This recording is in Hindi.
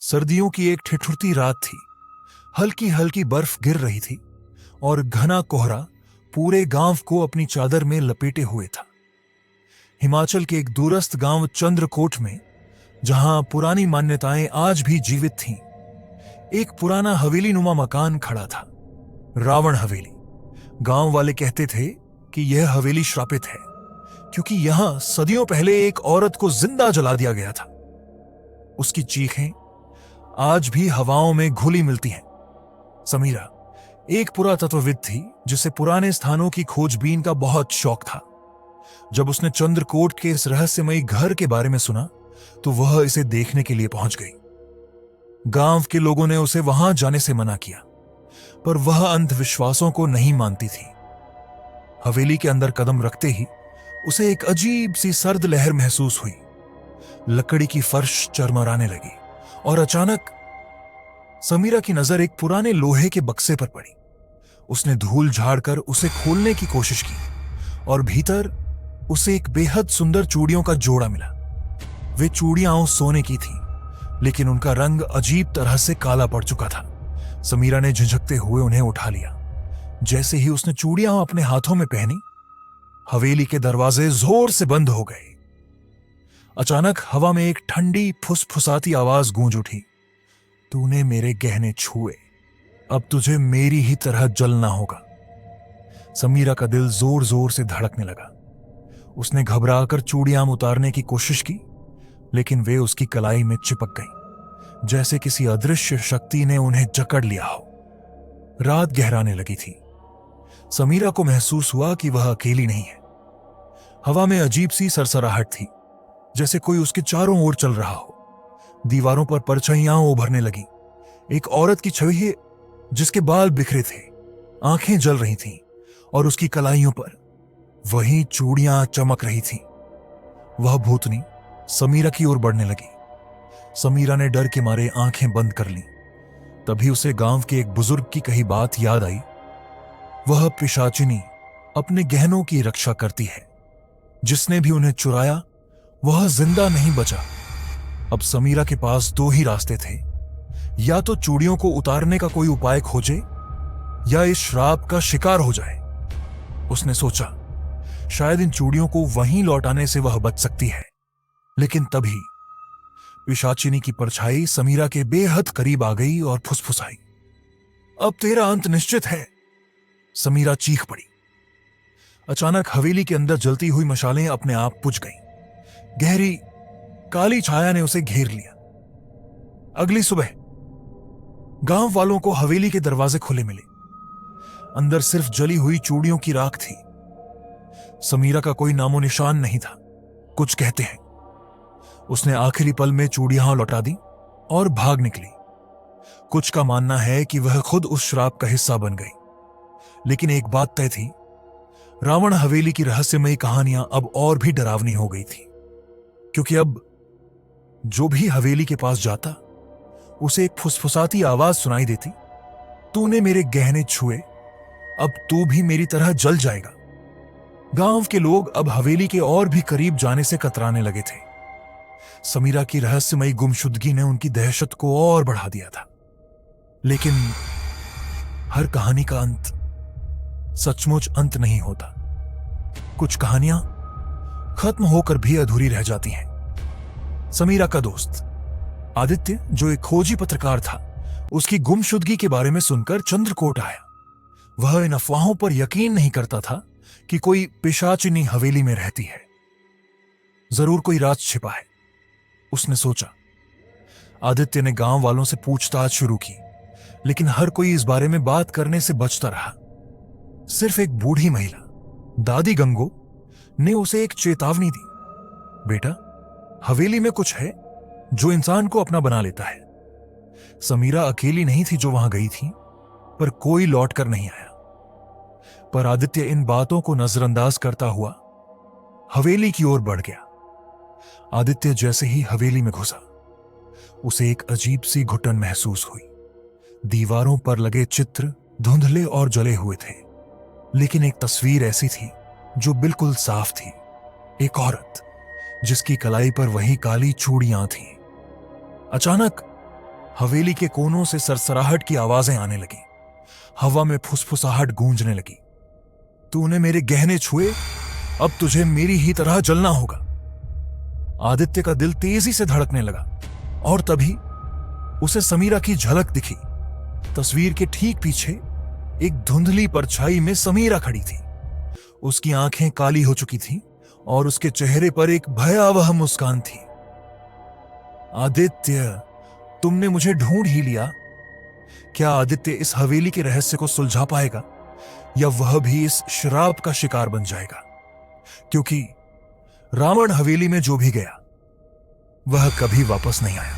सर्दियों की एक ठिठुरती रात थी। हल्की हल्की बर्फ गिर रही थी और घना कोहरा पूरे गांव को अपनी चादर में लपेटे हुए था। हिमाचल के एक दूरस्थ गांव चंद्रकोट में, जहां पुरानी मान्यताएं आज भी जीवित थीं, एक पुराना हवेली नुमा मकान खड़ा था। रावण हवेली। गांव वाले कहते थे कि यह हवेली श्रापित है, क्योंकि यहां सदियों पहले एक औरत को जिंदा जला दिया गया था। उसकी चीखें आज भी हवाओं में घुली मिलती हैं। समीरा एक पुरातत्वविद थी, जिसे पुराने स्थानों की खोजबीन का बहुत शौक था। जब उसने चंद्रकोट के इस रहस्यमयी घर के बारे में सुना, तो वह इसे देखने के लिए पहुंच गई। गांव के लोगों ने उसे वहां जाने से मना किया, पर वह अंधविश्वासों को नहीं मानती थी। हवेली के अंदर कदम रखते ही उसे एक अजीब सी सर्द लहर महसूस हुई। लकड़ी की फर्श चरमराने लगी और अचानक समीरा की नजर एक पुराने लोहे के बक्से पर पड़ी। उसने धूल झाड़कर उसे खोलने की कोशिश की और भीतर उसे एक बेहद सुंदर चूड़ियों का जोड़ा मिला। वे चूड़ियां सोने की थीं, लेकिन उनका रंग अजीब तरह से काला पड़ चुका था। समीरा ने झिझकते हुए उन्हें उठा लिया। जैसे ही उसने चूड़ियां अपने हाथों में पहनी, हवेली के दरवाजे जोर से बंद हो गए। अचानक हवा में एक ठंडी फुसफुसाती आवाज गूंज उठी। तूने मेरे गहने छुए, अब तुझे मेरी ही तरह जलना होगा। समीरा का दिल जोर जोर से धड़कने लगा। उसने घबराकर चूड़ियां उतारने की कोशिश की, लेकिन वे उसकी कलाई में चिपक गईं, जैसे किसी अदृश्य शक्ति ने उन्हें जकड़ लिया हो। रात गहराने लगी थी। समीरा को महसूस हुआ कि वह अकेली नहीं है। हवा में अजीब सी सरसराहट थी, जैसे कोई उसके चारों ओर चल रहा हो। दीवारों पर परछाइयां उभरने लगी। एक औरत की छवि है, जिसके बाल बिखरे थे, आंखें जल रही थीं और उसकी कलाइयों पर वही चूड़ियां चमक रही थीं। वह भूतनी समीरा की ओर बढ़ने लगी। समीरा ने डर के मारे आंखें बंद कर लीं। तभी उसे गांव के एक बुजुर्ग की कही बात याद आई। वह पिशाचिनी अपने गहनों की रक्षा करती है। जिसने भी उन्हें चुराया, वह जिंदा नहीं बचा। अब समीरा के पास दो ही रास्ते थे, या तो चूड़ियों को उतारने का कोई उपाय खोजे, या इस श्राप का शिकार हो जाए। उसने सोचा, शायद इन चूड़ियों को वहीं लौटाने से वह बच सकती है। लेकिन तभी पिशाचिनी की परछाई समीरा के बेहद करीब आ गई और फुसफुसाई। अब तेरा अंत निश्चित है। समीरा चीख पड़ी। अचानक हवेली के अंदर जलती हुई मशालें अपने आप बुझ गईं। गहरी काली छाया ने उसे घेर लिया। अगली सुबह गांव वालों को हवेली के दरवाजे खुले मिले। अंदर सिर्फ जली हुई चूड़ियों की राख थी। समीरा का कोई नामो निशान नहीं था। कुछ कहते हैं उसने आखिरी पल में चूड़ियां लौटा दी और भाग निकली। कुछ का मानना है कि वह खुद उस श्राप का हिस्सा बन गई। लेकिन एक बात तय थी, रावण हवेली की रहस्यमयी कहानियां अब और भी डरावनी हो गई थी, क्योंकि अब जो भी हवेली के पास जाता, उसे एक फुसफुसाती आवाज सुनाई देती। तूने मेरे गहने छुए, अब तू भी मेरी तरह जल जाएगा। गांव के लोग अब हवेली के और भी करीब जाने से कतराने लगे थे। समीरा की रहस्यमयी गुमशुदगी ने उनकी दहशत को और बढ़ा दिया था। लेकिन हर कहानी का अंत सचमुच अंत नहीं होता। कुछ कहानियां खत्म होकर भी अधूरी रह जाती हैं। समीरा का दोस्त आदित्य, जो एक खोजी पत्रकार था, उसकी गुमशुदगी के बारे में सुनकर चंद्रकोट आया। वह इन अफवाहों पर यकीन नहीं करता था कि कोई पिशाचिनी हवेली में रहती है। जरूर कोई राज छिपा है, उसने सोचा। आदित्य ने गांव वालों से पूछताछ शुरू की, लेकिन हर कोई इस बारे में बात करने से बचता रहा। सिर्फ एक बूढ़ी महिला, दादी गंगो, ने उसे एक चेतावनी दी। बेटा, हवेली में कुछ है जो इंसान को अपना बना लेता है। समीरा अकेली नहीं थी जो वहां गई थी, पर कोई लौट कर नहीं आया। पर आदित्य इन बातों को नजरअंदाज करता हुआ हवेली की ओर बढ़ गया। आदित्य जैसे ही हवेली में घुसा, उसे एक अजीब सी घुटन महसूस हुई। दीवारों पर लगे चित्र धुंधले और जले हुए थे, लेकिन एक तस्वीर ऐसी थी जो बिल्कुल साफ थी। एक औरत, जिसकी कलाई पर वही काली चूड़ियां थीं। अचानक हवेली के कोनों से सरसराहट की आवाजें आने लगी। हवा में फुसफुसाहट गूंजने लगी। तूने मेरे गहने छुए, अब तुझे मेरी ही तरह जलना होगा। आदित्य का दिल तेजी से धड़कने लगा और तभी उसे समीरा की झलक दिखी। तस्वीर के ठीक पीछे एक धुंधली परछाई में समीरा खड़ी थी। उसकी आंखें काली हो चुकी थीं और उसके चेहरे पर एक भयावह मुस्कान थी। आदित्य, तुमने मुझे ढूंढ ही लिया। क्या आदित्य इस हवेली के रहस्य को सुलझा पाएगा या वह भी इस श्राप का शिकार बन जाएगा? क्योंकि रावण हवेली में जो भी गया वह कभी वापस नहीं आया।